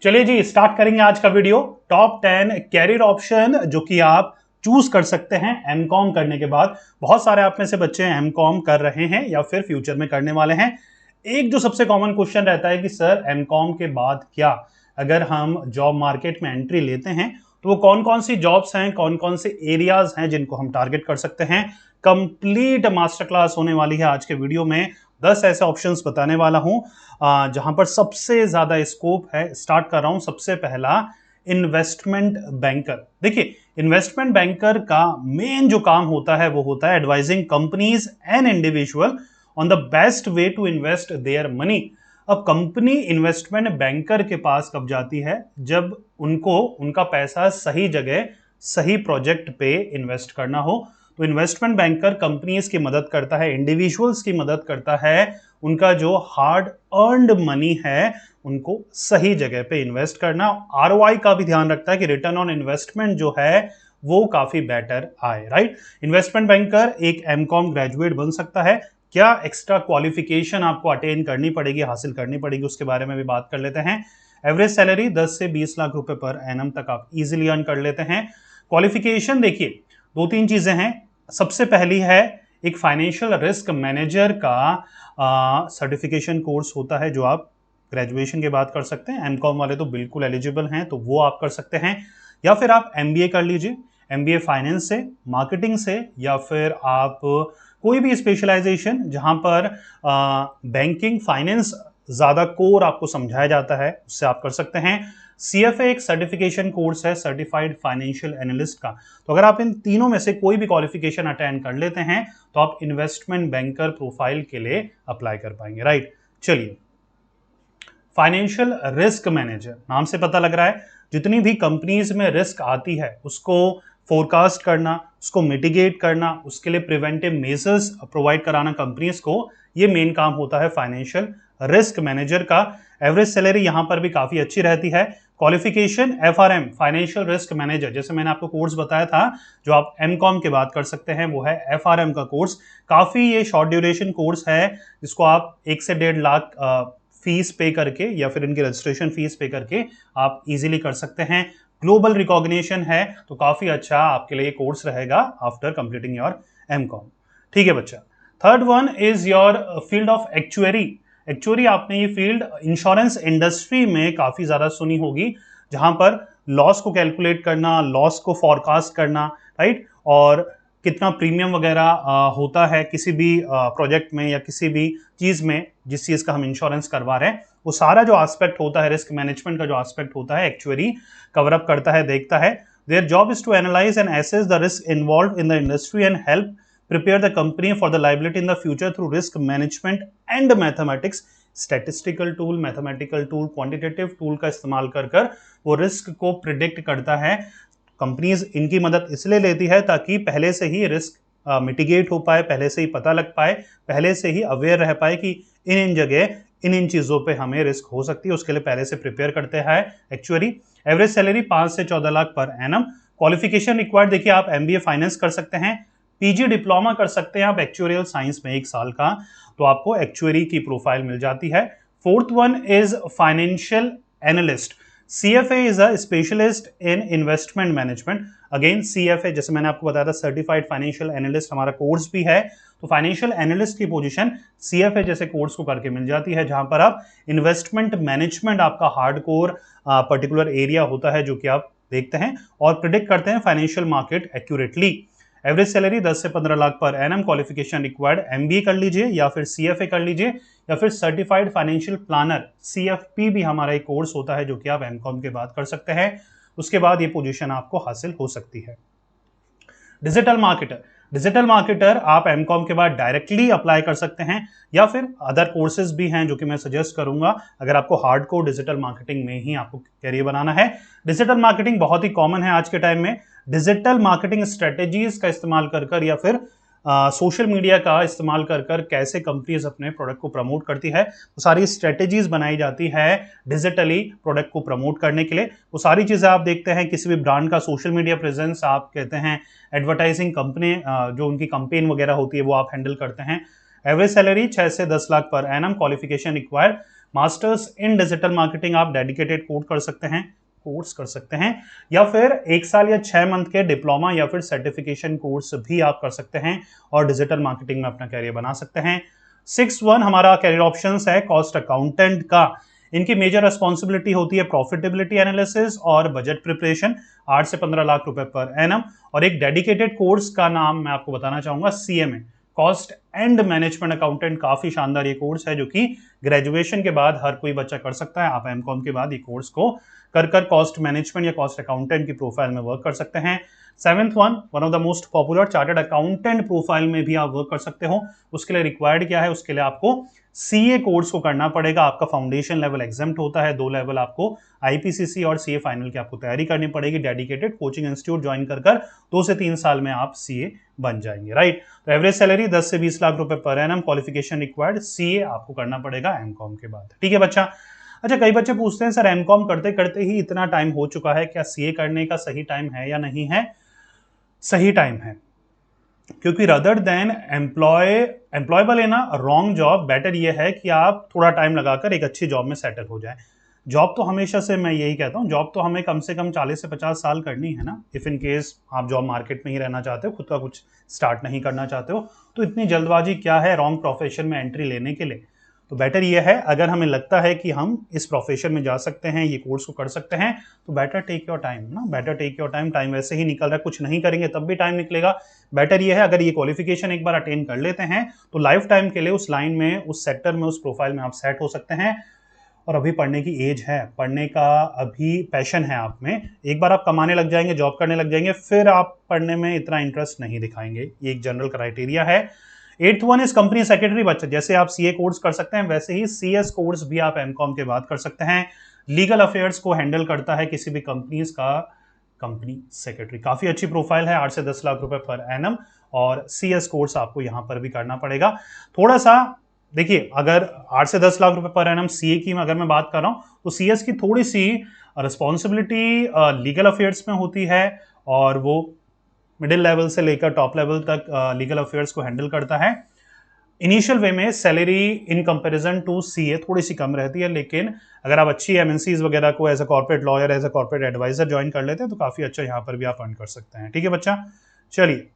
चलिए जी स्टार्ट करेंगे आज का वीडियो। टॉप 10 कैरियर ऑप्शन जो कि आप चूज कर सकते हैं एमकॉम करने के बाद। बहुत सारे आप में से बच्चे एमकॉम कर रहे हैं या फिर फ्यूचर में करने वाले हैं। एक जो सबसे कॉमन क्वेश्चन रहता है कि सर एमकॉम के बाद क्या, अगर हम जॉब मार्केट में एंट्री लेते हैं तो वो कौन कौन सी जॉब्स हैं, कौन कौन से एरियाज हैं जिनको हम टारगेट कर सकते हैं। कंप्लीट मास्टर क्लास होने वाली है आज के वीडियो में। 10 ऐसे ऑप्शंस बताने वाला हूं जहां पर सबसे ज्यादा स्कोप है। स्टार्ट कर रहा हूं। सबसे पहला इन्वेस्टमेंट बैंकर। देखिए इन्वेस्टमेंट बैंकर का मेन जो काम होता है वो होता है advising companies and individual on the best way to invest their money. अब कंपनी इन्वेस्टमेंट बैंकर के पास कब जाती है, जब उनको उनका पैसा सही जगह सही प्रोजेक्ट पे इन्वेस्ट करना हो। तो इन्वेस्टमेंट बैंकर कंपनीज की मदद करता है, इंडिविजुअल्स की मदद करता है, उनका जो हार्ड अर्नड मनी है उनको सही जगह पे इन्वेस्ट करना। आरओआई का भी ध्यान रखता है कि रिटर्न ऑन इन्वेस्टमेंट जो है वो काफी बेटर आए। राइट, इन्वेस्टमेंट बैंकर एक एमकॉम ग्रेजुएट बन सकता है। क्या एक्स्ट्रा क्वालिफिकेशन आपको अटेन करनी पड़ेगी, हासिल करनी पड़ेगी, उसके बारे में भी बात कर लेते हैं। एवरेज सैलरी 10 से 20 लाख रुपए पर एनम तक आप इजीली अर्न कर लेते हैं। क्वालिफिकेशन देखिए दो तीन चीजें हैं। सबसे पहली है एक फाइनेंशियल रिस्क मैनेजर का सर्टिफिकेशन कोर्स होता है जो आप ग्रेजुएशन के बाद कर सकते हैं। एमकॉम वाले तो बिल्कुल एलिजिबल हैं, तो वो आप कर सकते हैं। या फिर आप एमबीए कर लीजिए, एमबीए फाइनेंस से, मार्केटिंग से, या फिर आप कोई भी स्पेशलाइजेशन जहां पर बैंकिंग फाइनेंस ज्यादा कोर आपको समझाया जाता है उससे आप कर सकते हैं। सीएफए एक सर्टिफिकेशन कोर्स है, सर्टिफाइड फाइनेंशियल एनालिस्ट का। तो अगर आप इन तीनों में से कोई भी क्वालिफिकेशन अटेंड कर लेते हैं तो आप इन्वेस्टमेंट बैंकर प्रोफाइल के लिए अप्लाई कर पाएंगे। राइट, चलिए फाइनेंशियल रिस्क मैनेजर नाम से पता लग रहा है जितनी भी कंपनीज में रिस्क आती है उसको फोरकास्ट करना, उसको मिटिगेट करना, उसके लिए प्रिवेंटिव मेजर्स प्रोवाइड कराना कंपनीज को, ये मेन काम होता है फाइनेंशियल रिस्क मैनेजर का। एवरेज सैलरी यहां पर भी काफी अच्छी रहती है। Qualification FRM financial risk manager, जैसे मैंने आपको कोर्स बताया था जो आप एमकॉम के बाद कर सकते हैं, वो है एफआरएम का कोर्स। काफी ये शॉर्ट ड्यूरेशन कोर्स है जिसको आप 1 से 1.5 लाख फीस पे करके या फिर इनकी रजिस्ट्रेशन फीस पे करके आप इजीली कर सकते हैं। ग्लोबल रिकॉग्निशन है तो काफी अच्छा आपके लिए कोर्स रहेगा आफ्टर कंप्लीटिंग योर एमकॉम। ठीक है बच्चा। Third one is your field of actuary. Actuary आपने ये फील्ड इंश्योरेंस इंडस्ट्री में काफी ज्यादा सुनी होगी, जहां पर लॉस को कैलकुलेट करना, लॉस को फॉरकास्ट करना, राइट, और कितना प्रीमियम वगैरह होता है किसी भी प्रोजेक्ट में या किसी भी चीज में जिस चीज का हम इंश्योरेंस करवा रहे हैं, वो सारा जो एस्पेक्ट होता है रिस्क मैनेजमेंट का जो एस्पेक्ट होता है एक्चुअरी कवर अप करता है, देखता है। Their job is to analyse and assess the risk involve in the industry and help prepare the company for the liability in the future through risk management and mathematics। statistical tool, mathematical tool, quantitative tool का इस्तेमाल कर कर वो risk को predict करता है। Companies इनकी मदद इसलिए लेती है ताकि पहले से ही रिस्क मिटिगेट हो पाए, पहले से ही पता लग पाए, पहले से ही अवेयर रह पाए कि इन जगह इन चीजों पे हमें रिस्क हो सकती है, उसके लिए पहले से प्रिपेयर करते हैं एक्चुअली। एवरेज सैलरी 5 से 14 lakh per annum. Qualification required देखिए आप एमबीए फाइनेंस कर सकते हैं, पीजी डिप्लोमा कर सकते हैं आप एक्चुअरियल साइंस में 1 साल का, तो आपको एक्चुअरी की प्रोफाइल मिल जाती है। Fourth one is financial analyst. CFA is a specialist in investment management. Again CFA जैसे मैंने आपको बताया था सर्टिफाइड फाइनेंशियल एनालिस्ट हमारा कोर्स भी है, तो फाइनेंशियल एनालिस्ट की पोजीशन सीएफए जैसे कोर्स को करके मिल जाती है, जहां पर आप इन्वेस्टमेंट मैनेजमेंट आपका हार्डकोर पर्टिकुलर एरिया होता है जो कि आप देखते हैं और प्रिडिक्ट करते हैं financial market accurately. Average salary 10 से 15 lakh per annum. Qualification required MBA कर लीजिए या फिर सीएफए कर लीजिए या फिर सर्टिफाइड फाइनेंशियल प्लानर सीएफपी भी हमारा एक कोर्स होता है जो कि आप एमकॉम के बाद कर सकते हैं। उसके बाद ये पोजीशन आपको हासिल हो सकती है। Digital marketer. डिजिटल मार्केटर आप एमकॉम के बाद डायरेक्टली अप्लाई कर सकते हैं या फिर अदर कोर्सेज भी हैं जो कि मैं सजेस्ट करूंगा अगर आपको हार्डकोर डिजिटल मार्केटिंग में ही आपको कैरियर बनाना है। डिजिटल मार्केटिंग बहुत ही कॉमन है आज के टाइम में। डिजिटल मार्केटिंग स्ट्रेटेजीज का इस्तेमाल कर कर या फिर सोशल मीडिया का इस्तेमाल कर कर कैसे कंपनीज अपने प्रोडक्ट को प्रमोट करती है, वो सारी स्ट्रेटेजीज बनाई जाती है डिजिटली प्रोडक्ट को प्रमोट करने के लिए। वो सारी चीजें आप देखते हैं, किसी भी ब्रांड का सोशल मीडिया प्रेजेंस आप कहते हैं, एडवर्टाइजिंग कंपनी जो उनकी कंपेन वगैरह होती है वो आप हैंडल करते हैं। एवरेज सैलरी 6 से 10 lakh per annum. Qualification required masters in digital marketing आप डेडिकेटेड कोर्स कर सकते हैं, या फिर 1 साल या 6 मंथ के डिप्लोमा या फिर सर्टिफिकेशन कोर्स भी आप कर सकते हैं और डिजिटल मार्केटिंग में अपना कैरियर बना सकते हैं। 6-1 हमारा कैरियर ऑप्शंस है कॉस्ट अकाउंटेंट का। इनकी मेजर रिस्पॉन्सिबिलिटी होती है प्रॉफिटेबिलिटी एनालिसिस और बजट प्रिपरेशन, 8 से 15 लाख रुपए पर एनम। और एक डेडिकेटेड कोर्स का नाम मैं आपको बताना चाहूंगा, CMA cost and management accountant. काफी शानदार ये कोर्स है जो कि ग्रेजुएशन के बाद हर कोई बच्चा कर सकता है। आप एमकॉम के बाद ये कोर्स को कर कॉस्ट मैनेजमेंट या कॉस्ट अकाउंटेंट की प्रोफाइल में वर्क कर सकते हैं। 7th one of the most popular chartered accountant profile में भी आप वर्क कर सकते हो। उसके लिए रिक्वायर्ड क्या है, उसके लिए आपको CA कोर्स को करना पड़ेगा। आपका फाउंडेशन लेवल एग्जाम्प्ट होता है, 2 लेवल आपको IPCC और CA फाइनल की आपको तैयारी करनी पड़ेगी। डेडिकेटेड कोचिंग इंस्टीट्यूट ज्वाइन कर 2 से 3 साल में आप CA बन जाएंगे, राइट। तो एवरेज सैलरी 10 से 20 लाख रुपए per annum. Qualification required CA आपको करना पड़ेगा एमकॉम के बाद, ठीक है बच्चा। अच्छा, कई बच्चे पूछते हैं सर एमकॉम करते करते ही इतना टाइम हो चुका है, क्या CA करने का सही टाइम है या नहीं है? सही टाइम है, क्योंकि rather than employable in a wrong job, better ये है कि आप थोड़ा टाइम लगाकर एक अच्छी जॉब में सेटल हो जाए। जॉब तो हमेशा से मैं यही कहता हूँ, जॉब तो हमें कम से कम 40 से 50 साल करनी है ना। इफ इन केस आप जॉब मार्केट में ही रहना चाहते हो, खुद का कुछ स्टार्ट नहीं करना चाहते हो, तो इतनी जल्दबाजी क्या है रॉन्ग प्रोफेशन में एंट्री लेने के लिए। तो बेटर ये है, अगर हमें लगता है कि हम इस प्रोफेशन में जा सकते हैं, ये कोर्स को कर सकते हैं, तो बेटर टेक योर टाइम ना, better take your time. Time वैसे ही निकल रहा है, कुछ नहीं करेंगे तब भी टाइम निकलेगा। बेटर ये है, अगर ये क्वालिफिकेशन एक बार अटेन कर लेते हैं तो लाइफ टाइम के लिए उस लाइन में, उस सेक्टर में, उस प्रोफाइल में आप सेट हो सकते हैं। और अभी पढ़ने की एज है, पढ़ने का अभी पैशन है आप में। एक बार आप कमाने लग जाएंगे, जॉब करने लग जाएंगे, फिर आप पढ़ने में इतना इंटरेस्ट नहीं दिखाएंगे। ये एक जनरल क्राइटेरिया है। 8th one is company secretary. बच्चे जैसे आप CA कोर्स कर सकते हैं, वैसे ही CS कोर्स भी आप एमकॉम के बाद कर सकते हैं। लीगल अफेयर्स को हैंडल करता है किसी भी कंपनीज का कंपनी सेक्रेटरी। काफी अच्छी प्रोफाइल है, 8 से 10 लाख रुपए पर एनम। और CS कोर्स आपको यहां पर भी करना पड़ेगा। थोड़ा सा देखिए, अगर 8 से 10 लाख रुपए पर एनम CA की अगर मैं बात कर रहा हूं, तो CS की थोड़ी सी रिस्पॉन्सिबिलिटी लीगल अफेयर्स में होती है, और वो मिडिल लेवल से लेकर टॉप लेवल तक लीगल अफेयर्स को हैंडल करता है। इनिशियल वे में salary in comparison to CA थोड़ी सी कम रहती है, लेकिन अगर आप अच्छी MNCs वगैरह को as a corporate lawyer, as a corporate adviser join कर लेते हैं, तो काफी अच्छा यहाँ पर भी आप अर्न कर सकते हैं, ठीक है बच्चा। चलिए,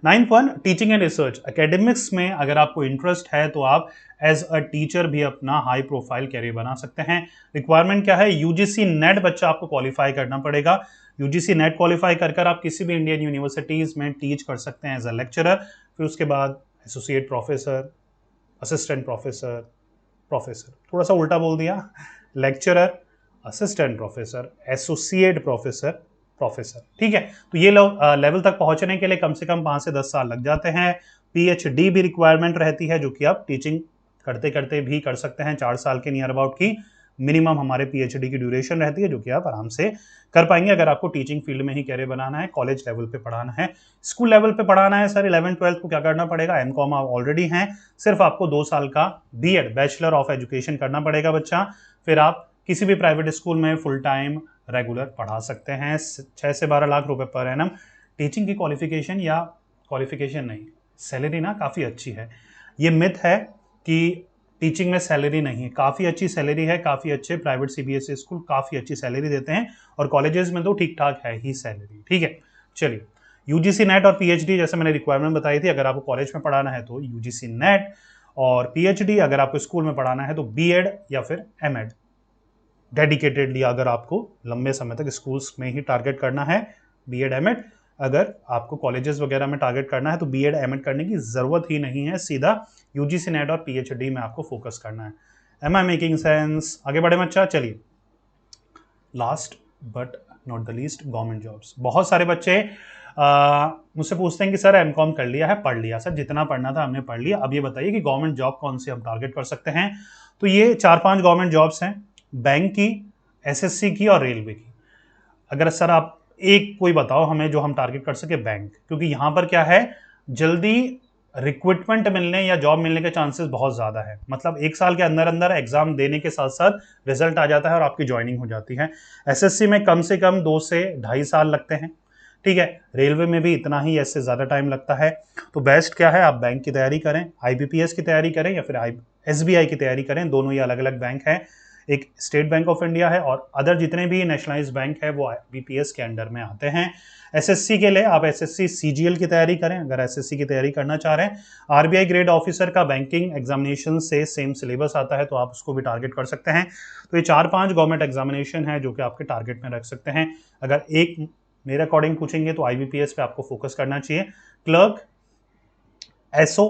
9th one teaching and research. Academics में अगर आपको इंटरेस्ट है तो आप एज अ टीचर भी अपना हाई प्रोफाइल कैरियर बना सकते हैं। रिक्वायरमेंट क्या है, UGC नेट बच्चा आपको क्वालिफाई करना पड़ेगा। UGC नेट क्वालिफाई कर आप किसी भी इंडियन यूनिवर्सिटीज में टीच कर सकते हैं एज अ लेक्चरर। फिर उसके बाद associate professor, assistant professor, professor थोड़ा सा उल्टा बोल दिया, lecturer, assistant professor, associate professor, professor, ठीक है। तो ये लेवल तक पहुंचने के लिए कम से कम 5 से 10 साल लग जाते हैं। PhD भी रिक्वायरमेंट रहती है, जो कि आप टीचिंग करते करते भी कर सकते हैं। 4 साल के नियर अबाउट की मिनिमम हमारे PhD की ड्यूरेशन रहती है, जो कि आप आराम से कर पाएंगे अगर आपको टीचिंग फील्ड में ही कैरियर बनाना है, कॉलेज लेवल पे पढ़ाना है, स्कूल लेवल पे पढ़ाना है। सर 11th-12th को क्या करना पड़ेगा? एमकॉम आप ऑलरेडी हैं, सिर्फ आपको 2 साल का BEd बैचलर ऑफ एजुकेशन करना पड़ेगा बच्चा। फिर आप किसी भी प्राइवेट स्कूल में फुल टाइम रेगुलर पढ़ा सकते हैं। 6 से 12 लाख रुपए पर एनम। टीचिंग की क्वालिफिकेशन या क्वालिफिकेशन नहीं, सैलरी ना काफ़ी अच्छी है। ये मिथ है कि टीचिंग में सैलरी नहीं है, काफ़ी अच्छी सैलरी है। काफ़ी अच्छे प्राइवेट CBSE स्कूल काफ़ी अच्छी सैलरी देते हैं, और कॉलेजेस में तो ठीक ठाक है ही सैलरी, ठीक है। चलिए, UGC नेट और PhD जैसे मैंने रिक्वायरमेंट बताई थी, अगर आपको कॉलेज में पढ़ाना है तो UGC नेट, और PhD अगर आपको स्कूल में पढ़ाना है तो BEd या फिर MEd। डेडिकेटेडली अगर आपको लंबे समय तक स्कूल्स में ही टारगेट करना है, BEd MEd। अगर आपको कॉलेजेस वगैरह में टारगेट करना है तो BEd MEd करने की जरूरत ही नहीं है, सीधा UGC नेट और PhD में आपको फोकस करना है। Am I making sense? आगे बढ़े बच्चा। चलिए, last but not the least, government jobs. बहुत सारे बच्चे मुझसे पूछते हैं कि सर एमकॉम कर लिया है, पढ़ लिया, सर जितना पढ़ना था हमने पढ़ लिया, अब ये बताइए कि गवर्नमेंट जॉब कौन सी हम टारगेट कर सकते हैं। तो ये 4-5 गवर्नमेंट जॉब्स हैं, बैंक की, SSC की और रेलवे की। अगर सर आप एक कोई बताओ हमें जो हम टारगेट कर सके, बैंक, क्योंकि यहां पर क्या है, जल्दी रिक्रूटमेंट मिलने या जॉब मिलने के चांसेस बहुत ज्यादा है। मतलब 1 साल के अंदर अंदर एग्जाम देने के साथ साथ रिजल्ट आ जाता है और आपकी ज्वाइनिंग हो जाती है। SSC में कम से कम 2 से 2.5 साल लगते हैं, ठीक है। रेलवे में भी इतना ही, ऐसे ज्यादा टाइम लगता है। तो बेस्ट क्या है, आप बैंक की तैयारी करें, IBPS की तैयारी करें, या फिर SBI की तैयारी करें। दोनों ही अलग अलग बैंक है, एक स्टेट बैंक ऑफ इंडिया है और अदर जितने भी नेशनलाइज्ड बैंक है वो IBPS के अंडर में आते हैं। SSC के लिए आप SSC CGL की तैयारी करें अगर SSC की तैयारी करना चाह रहे हैं। RBI ग्रेड ऑफिसर का बैंकिंग एग्जामिनेशन से सेम सिलेबस आता है तो आप उसको भी टारगेट कर सकते हैं। तो ये 4-5 गवर्नमेंट एग्जामिनेशन है जो कि आपके टारगेट में रख सकते हैं। अगर एक मेरे अकॉर्डिंग पूछेंगे तो IBPS पे आपको फोकस करना चाहिए। क्लर्क, SO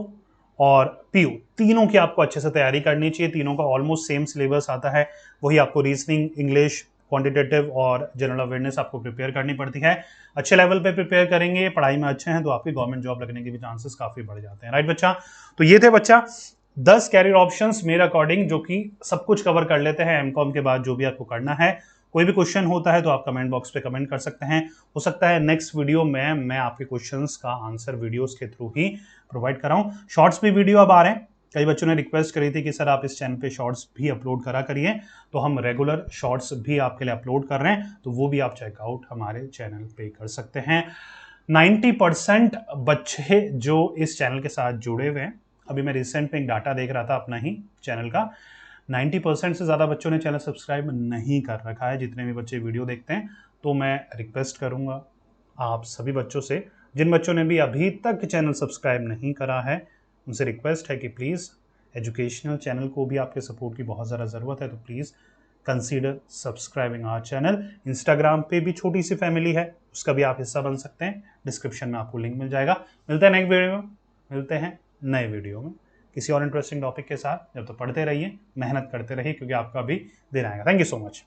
और PO तीनों की आपको अच्छे से तैयारी करनी चाहिए। तीनों का ऑलमोस्ट सेम सिलेबस आता है। वही आपको रीजनिंग, इंग्लिश, क्वांटिटेटिव और जनरल अवेयरनेस आपको प्रिपेयर करनी पड़ती है। अच्छे लेवल पे प्रिपेयर करेंगे, पढ़ाई में अच्छे हैं तो आपकी गवर्नमेंट जॉब लगने के भी चांसेस काफी बढ़ जाते हैं। राइट बच्चा, तो ये थे बच्चा 10 कैरियर ऑप्शंस मेरे अकॉर्डिंग जो कि सब कुछ कवर कर लेते हैं MCOM के बाद जो भी आपको करना है। कोई भी क्वेश्चन होता है तो आप कमेंट बॉक्स पे कमेंट कर सकते हैं। हो सकता है नेक्स्ट वीडियो में मैं आपके क्वेश्चंस का आंसर वीडियोस के थ्रू ही प्रोवाइड कराऊं। शॉर्ट्स भी वीडियो अब आ रहे हैं। कई बच्चों ने रिक्वेस्ट करी थी कि सर आप इस चैनल पे शॉर्ट्स भी अपलोड करा करिए, तो हम रेगुलर शॉर्ट्स भी आपके लिए अपलोड कर रहे हैं, तो वो भी आप चेकआउट हमारे चैनल पे कर सकते हैं। 90% बच्चे जो इस चैनल के साथ जुड़े हुए हैं, अभी मैं रिसेंट में एक डाटा देख रहा था अपना ही चैनल का, 90% से ज़्यादा बच्चों ने चैनल सब्सक्राइब नहीं कर रखा है। जितने भी बच्चे वीडियो देखते हैं, तो मैं रिक्वेस्ट करूँगा आप सभी बच्चों से, जिन बच्चों ने भी अभी तक चैनल सब्सक्राइब नहीं करा है, उनसे रिक्वेस्ट है कि प्लीज़ एजुकेशनल चैनल को भी आपके सपोर्ट की बहुत ज़्यादा ज़रूरत है, तो please consider subscribing our channel. Instagram पे भी छोटी सी फैमिली है, उसका भी आप हिस्सा बन सकते हैं। डिस्क्रिप्शन में आपको लिंक मिल जाएगा। मिलते हैं नेक्स्ट वीडियो में, मिलते हैं नए वीडियो में किसी और इंटरेस्टिंग टॉपिक के साथ। जब तो पढ़ते रहिए, मेहनत करते रहिए, क्योंकि आपका भी दिन आएगा। Thank you so much.